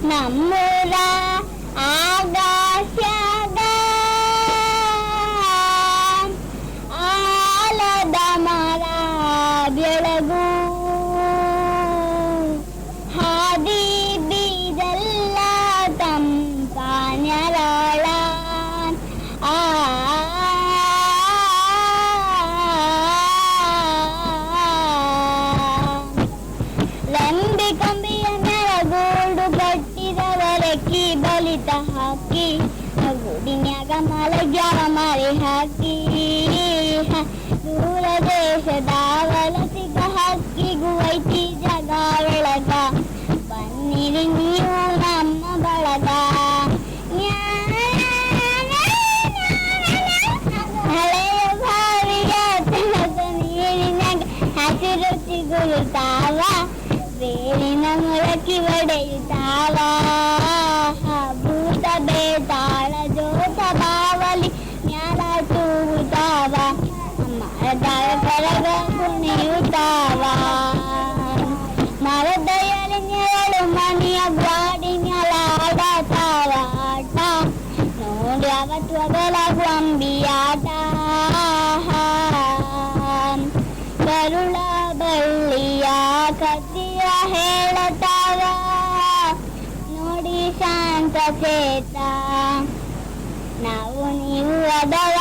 ನಮ್ಮೂರ ಆಕಾಶದ ಆಲದ ಮರ ಬೆಳಗು ಹಾದಿ ಬೀದೆಲ್ಲ ತಂಪಾನ್ಯರಾಳ ರಂಬಿ ಕಂಬಿಯ ನೆರಗೂಡು ಕಟ್ಟಿದವರಕ್ಕಿ ಬಲಿತ ಹಾಕಿ ಗೂಡಿನ್ಯಾಗ ಮಲಗ್ಯಾವ ಮಾರಿ ಹಾಕಿ ದೂರ ದೇಶದ ವಲಸಿಗ ಹಕ್ಕಿಗೂ ಐತಿ ಜಗ ಬೆಳಗ ಬನ್ನಿರಿ ನೀವು ನಮ್ಮ ಬಳಗ ಹಳೆಯ ಬಾವಿಯ ತನಕ ನೀರಿನಾಗ ಹಸಿರು ಚಿಗುರುತ್ತಾವ ಬೇರಿನ ಮೊಳಕಿ ಒಡೆಯುತ್ತಾವ ಭೂತ ಬೇತಾಳ ಜೋತ ಬಾವಲಿ ಮ್ಯಾಲ ತೂಗುತ್ತಾವ ಮರದ ಕರಗ ಕುಣಿಯುತ್ತಾವ ಮರದ ಎಲೆಗಳು ಮನೆಯ ಗಾಡಿನ್ಯಾಲ ಆಡತಾವ ಆಟ ನೋಡಿ ಅವತ್ತು ಒಗಲಾಗು ಅಂಬಿಯಾಟ ಕರುಳ ಬಳ್ಳಿಯ ಕಥೆಯ ಹೇಳತಾವ ನೋಡಿ ಶಾಂತ ಚೇತ ನಾವು ನೀವು ಅದವ